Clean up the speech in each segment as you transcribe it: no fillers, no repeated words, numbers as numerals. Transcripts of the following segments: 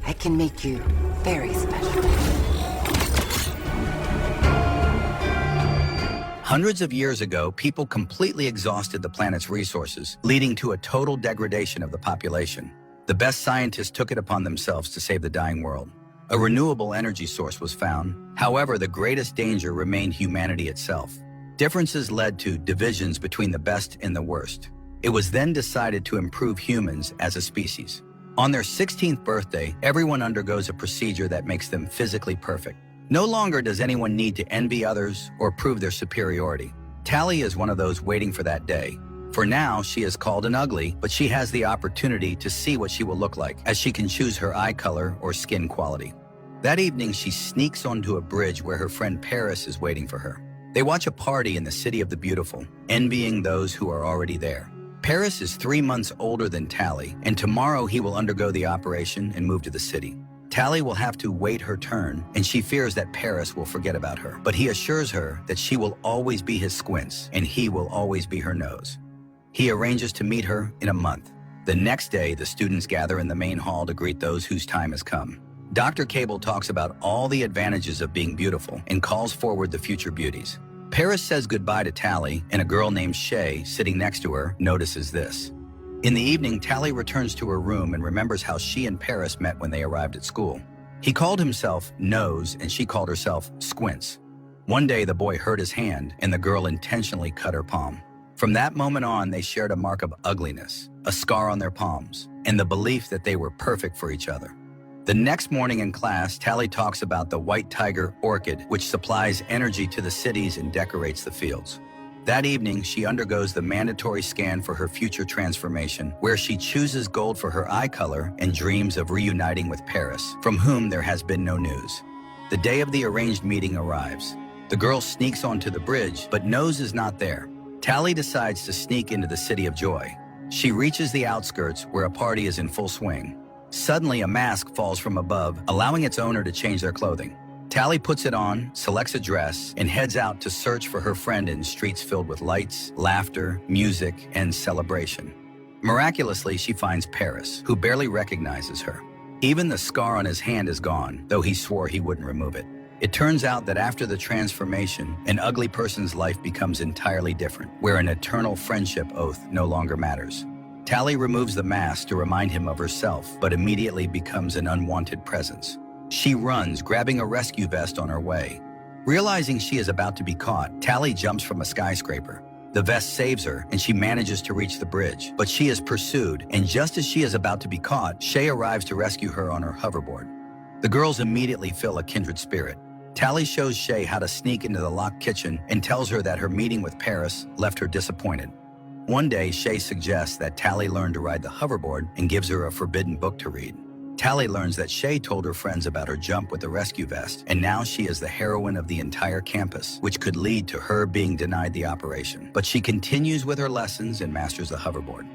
I can make you very special. Hundreds of years ago, people completely exhausted the planet's resources, leading to a total degradation of the population. The best scientists took it upon themselves to save the dying world. A renewable energy source was found. However, the greatest danger remained humanity itself. Differences led to divisions between the best and the worst. It was then decided to improve humans as a species. On their 16th birthday, everyone undergoes a procedure that makes them physically perfect. No longer does anyone need to envy others or prove their superiority. Tally is one of those waiting for that day. For now, she is called an ugly, but she has the opportunity to see what she will look like, as she can choose her eye color or skin quality. That evening, she sneaks onto a bridge where her friend Paris is waiting for her. They watch a party in the City of the Beautiful, envying those who are already there. Paris is 3 months older than Tally, and tomorrow he will undergo the operation and move to the city. Tally will have to wait her turn, and she fears that Paris will forget about her. But he assures her that she will always be his squints, and he will always be her nose. He arranges to meet her in a month. The next day, the students gather in the main hall to greet those whose time has come. Dr. Cable talks about all the advantages of being beautiful and calls forward the future beauties. Paris says goodbye to Tally, and a girl named Shay, sitting next to her, notices this. In the evening, Tally returns to her room and remembers how she and Paris met when they arrived at school. He called himself Nose, and she called herself Squints. One day, the boy hurt his hand, and the girl intentionally cut her palm. From that moment on, they shared a mark of ugliness, a scar on their palms, and the belief that they were perfect for each other. The next morning in class, Tally talks about the white tiger orchid, which supplies energy to the cities and decorates the fields. That evening, she undergoes the mandatory scan for her future transformation, where she chooses gold for her eye color and dreams of reuniting with Paris, from whom there has been no news. The day of the arranged meeting arrives. The girl sneaks onto the bridge, but Nose is not there. Tally decides to sneak into the City of Joy. She reaches the outskirts, where a party is in full swing. Suddenly, a mask falls from above, allowing its owner to change their clothing. Tally puts it on, selects a dress, and heads out to search for her friend in streets filled with lights, laughter, music, and celebration. Miraculously, she finds Paris, who barely recognizes her. Even the scar on his hand is gone, though he swore he wouldn't remove it. It turns out that after the transformation, an ugly person's life becomes entirely different, where an eternal friendship oath no longer matters. Tally removes the mask to remind him of herself, but immediately becomes an unwanted presence. She runs, grabbing a rescue vest on her way. Realizing she is about to be caught, Tally jumps from a skyscraper. The vest saves her, and she manages to reach the bridge, but she is pursued, and just as she is about to be caught, Shay arrives to rescue her on her hoverboard. The girls immediately feel a kindred spirit. Tally shows Shay how to sneak into the locked kitchen and tells her that her meeting with Paris left her disappointed. One day, Shay suggests that Tally learn to ride the hoverboard and gives her a forbidden book to read. Tally learns that Shay told her friends about her jump with the rescue vest, and now she is the heroine of the entire campus, which could lead to her being denied the operation. But she continues with her lessons and masters the hoverboard.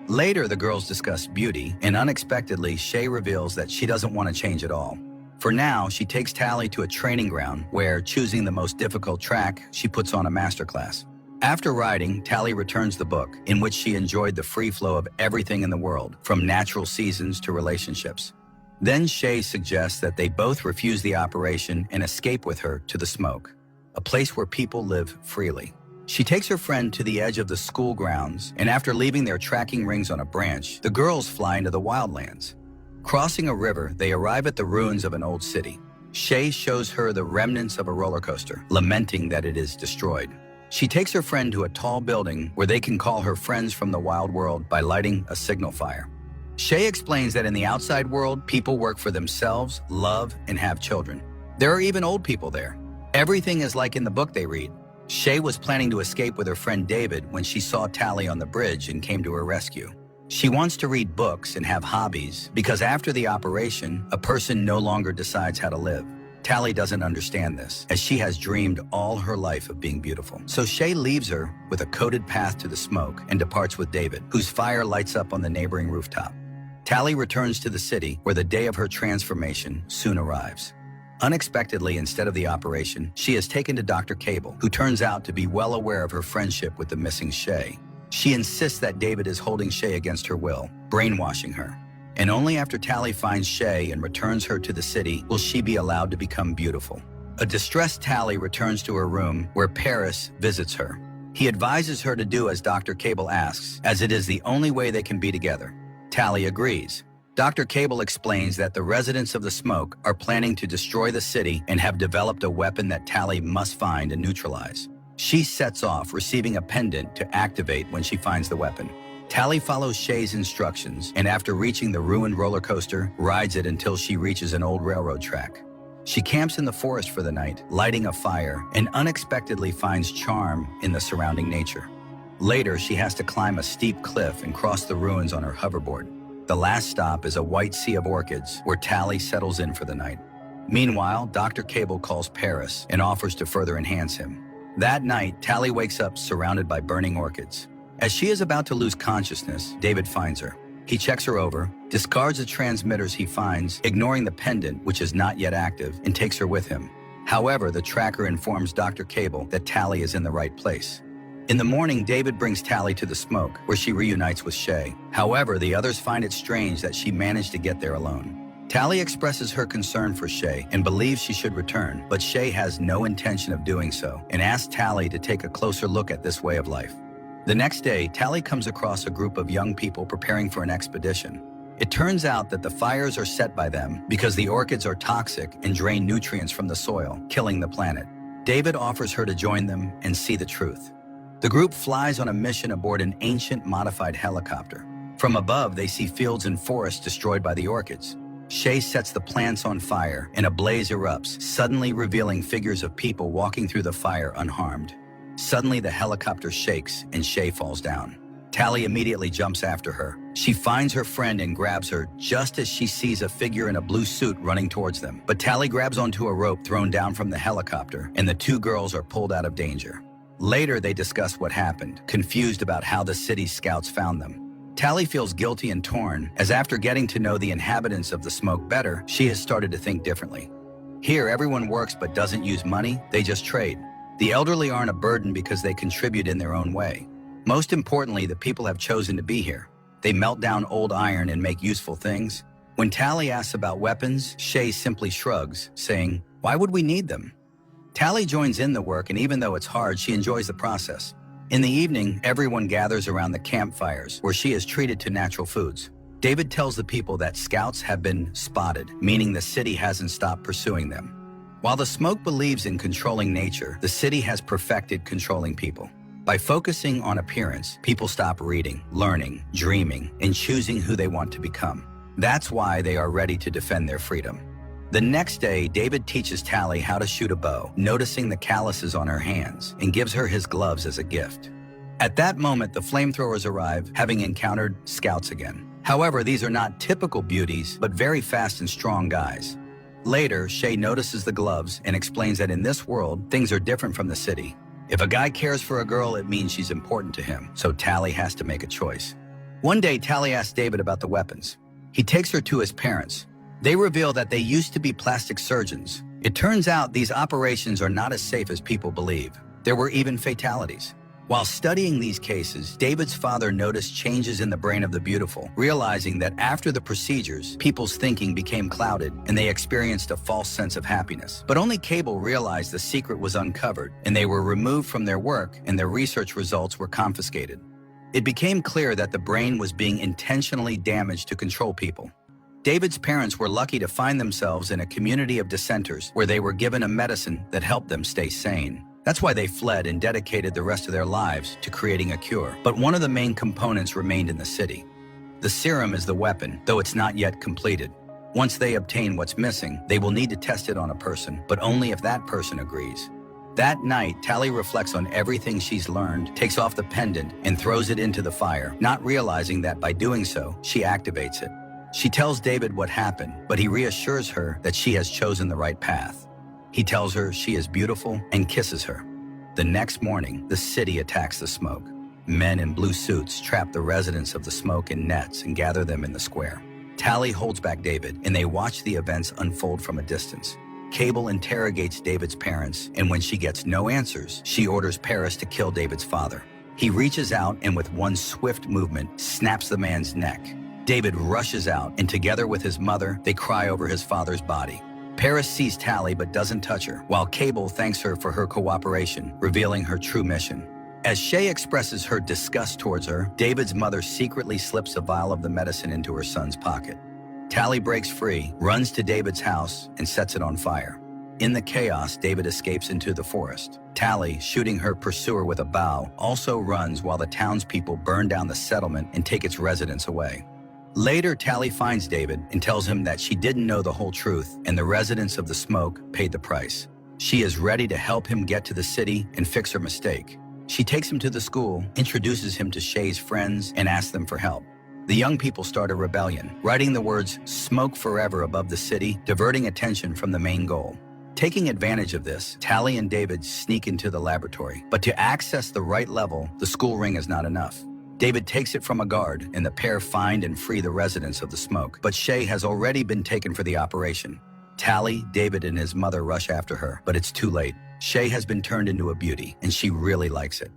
Later, the girls discuss beauty, and unexpectedly, Shay reveals that she doesn't want to change at all. For now, she takes Tally to a training ground where, choosing the most difficult track, she puts on a masterclass. After riding, Tally returns the book, in which she enjoyed the free flow of everything in the world, from natural seasons to relationships. Then Shay suggests that they both refuse the operation and escape with her to the smoke, a place where people live freely. She takes her friend to the edge of the school grounds, and after leaving their tracking rings on a branch, the girls fly into the wildlands. Crossing a river, they arrive at the ruins of an old city. Shay shows her the remnants of a roller coaster, lamenting that it is destroyed. She takes her friend to a tall building where they can call her friends from the wild world by lighting a signal fire. Shay explains that in the outside world, people work for themselves, love, and have children. There are even old people there. Everything is like in the book they read. Shay was planning to escape with her friend David when she saw Tally on the bridge and came to her rescue. She wants to read books and have hobbies because after the operation, a person no longer decides how to live. Tally doesn't understand this, as she has dreamed all her life of being beautiful. So Shay leaves her with a coded path to the smoke and departs with David, whose fire lights up on the neighboring rooftop. Tally returns to the city, where the day of her transformation soon arrives. Unexpectedly, instead of the operation, she is taken to Dr. Cable, who turns out to be well aware of her friendship with the missing Shay. She insists that David is holding Shay against her will, brainwashing her. and only after Tally finds Shay and returns her to the city will she be allowed to become beautiful. A distressed Tally returns to her room where Paris visits her. He advises her to do as Dr. Cable asks, as it is the only way they can be together. Tally agrees. Dr. Cable explains that the residents of the Smoke are planning to destroy the city and have developed a weapon that Tally must find and neutralize. She sets off, receiving a pendant to activate when she finds the weapon. Tally follows Shay's instructions and after reaching the ruined roller coaster, rides it until she reaches an old railroad track. She camps in the forest for the night, lighting a fire, and unexpectedly finds charm in the surrounding nature. Later, she has to climb a steep cliff and cross the ruins on her hoverboard. The last stop is a white sea of orchids where Tally settles in for the night. Meanwhile, Dr. Cable calls Paris and offers to further enhance him. That night, Tally wakes up surrounded by burning orchids. As she is about to lose consciousness, David finds her. He checks her over, discards the transmitters he finds, ignoring the pendant, which is not yet active, and takes her with him. However, the tracker informs Dr. Cable that Tally is in the right place. In the morning, David brings Tally to the Smoke, where she reunites with Shay. However, the others find it strange that she managed to get there alone. Tally expresses her concern for Shay and believes she should return, but Shay has no intention of doing so and asks Tally to take a closer look at this way of life. The next day, Tally comes across a group of young people preparing for an expedition. It turns out that the fires are set by them because the orchids are toxic and drain nutrients from the soil, killing the planet. David offers her to join them and see the truth. The group flies on a mission aboard an ancient modified helicopter. From above, they see fields and forests destroyed by the orchids. Shay sets the plants on fire and a blaze erupts, suddenly revealing figures of people walking through the fire unharmed. Suddenly, the helicopter shakes and Shay falls down. Tally immediately jumps after her. She finds her friend and grabs her just as she sees a figure in a blue suit running towards them. But Tally grabs onto a rope thrown down from the helicopter, and the two girls are pulled out of danger. Later, they discuss what happened, confused about how the city's scouts found them. Tally feels guilty and torn, as after getting to know the inhabitants of the Smoke better, she has started to think differently. Here, everyone works but doesn't use money, they just trade. The elderly aren't a burden because they contribute in their own way. Most importantly, the people have chosen to be here. They melt down old iron and make useful things. When Tally asks about weapons, Shay simply shrugs, saying, "Why would we need them?" Tally joins in the work, and even though it's hard, she enjoys the process. In the evening, everyone gathers around the campfires, where she is treated to natural foods. David tells the people that scouts have been spotted, meaning the city hasn't stopped pursuing them. While the Smoke believes in controlling nature, the city has perfected controlling people. By focusing on appearance, people stop reading, learning, dreaming, and choosing who they want to become. That's why they are ready to defend their freedom. The next day, David teaches Tally how to shoot a bow, noticing the calluses on her hands, and gives her his gloves as a gift. At that moment, the flamethrowers arrive, having encountered scouts again. However, these are not typical beauties, but very fast and strong guys. Later, Shay notices the gloves and explains that in this world, things are different from the city. If a guy cares for a girl, it means she's important to him, so Tally has to make a choice. One day, Tally asks David about the weapons. He takes her to his parents. They reveal that they used to be plastic surgeons. It turns out these operations are not as safe as people believe. There were even fatalities. While studying these cases, David's father noticed changes in the brain of the beautiful, realizing that after the procedures, people's thinking became clouded and they experienced a false sense of happiness. But only Cable realized the secret was uncovered, and they were removed from their work and their research results were confiscated. It became clear that the brain was being intentionally damaged to control people. David's parents were lucky to find themselves in a community of dissenters where they were given a medicine that helped them stay sane. That's why they fled and dedicated the rest of their lives to creating a cure. But one of the main components remained in the city. The serum is the weapon, though it's not yet completed. Once they obtain what's missing, they will need to test it on a person, but only if that person agrees. That night, Tally reflects on everything she's learned, takes off the pendant, and throws it into the fire, not realizing that by doing so, she activates it. She tells David what happened, but he reassures her that she has chosen the right path. He tells her she is beautiful and kisses her. The next morning, the city attacks the Smoke. Men in blue suits trap the residents of the Smoke in nets and gather them in the square. Tally holds back David, and they watch the events unfold from a distance. Cable interrogates David's parents, and when she gets no answers, she orders Paris to kill David's father. He reaches out and with one swift movement, snaps the man's neck. David rushes out, and together with his mother, they cry over his father's body. Paris sees Tally but doesn't touch her, while Cable thanks her for her cooperation, revealing her true mission. As Shay expresses her disgust towards her, David's mother secretly slips a vial of the medicine into her son's pocket. Tally breaks free, runs to David's house, and sets it on fire. In the chaos, David escapes into the forest. Tally, shooting her pursuer with a bow, also runs while the townspeople burn down the settlement and take its residents away. Later, Tally finds David and tells him that she didn't know the whole truth, and the residents of the smoke paid the price. She is ready to help him get to the city and fix her mistake. She takes him to the school, introduces him to Shay's friends, and asks them for help. The young people start a rebellion, writing the words "Smoke Forever" above the city, diverting attention from the main goal. Taking advantage of this, Tally and David sneak into the laboratory. But to access the right level, the school ring is not enough. David takes it from a guard, and the pair find and free the residents of the smoke. But Shay has already been taken for the operation. Tally, David, and his mother rush after her, but it's too late. Shay has been turned into a beauty, and she really likes it.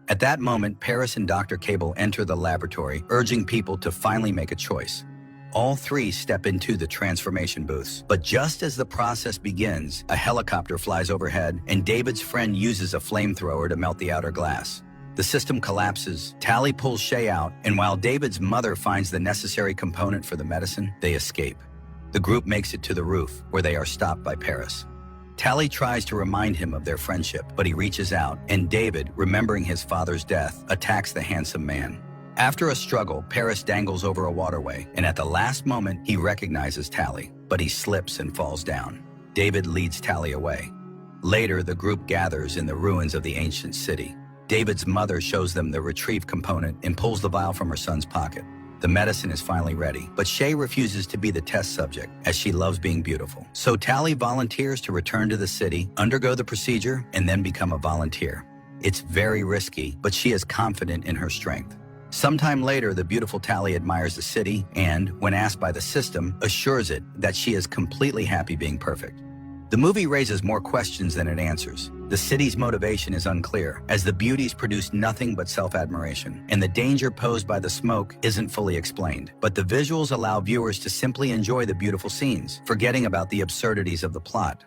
At that moment, Paris and Dr. Cable enter the laboratory, urging people to finally make a choice. All three step into the transformation booths. But just as the process begins, a helicopter flies overhead, and David's friend uses a flamethrower to melt the outer glass. The system collapses, Tally pulls Shay out, and while David's mother finds the necessary component for the medicine, they escape. The group makes it to the roof, where they are stopped by Paris. Tally tries to remind him of their friendship, but he reaches out, and David, remembering his father's death, attacks the handsome man. After a struggle, Paris dangles over a waterway, and at the last moment, he recognizes Tally, but he slips and falls down. David leads Tally away. Later, the group gathers in the ruins of the ancient city. David's mother shows them the retrieve component and pulls the vial from her son's pocket. The medicine is finally ready, but Shay refuses to be the test subject, as she loves being beautiful. So Tally volunteers to return to the city, undergo the procedure, and then become a volunteer. It's very risky, but she is confident in her strength. Sometime later, the beautiful Tally admires the city and, when asked by the system, assures it that she is completely happy being perfect. The movie raises more questions than it answers. The city's motivation is unclear, as the beauties produce nothing but self-admiration, and the danger posed by the smoke isn't fully explained. But the visuals allow viewers to simply enjoy the beautiful scenes, forgetting about the absurdities of the plot.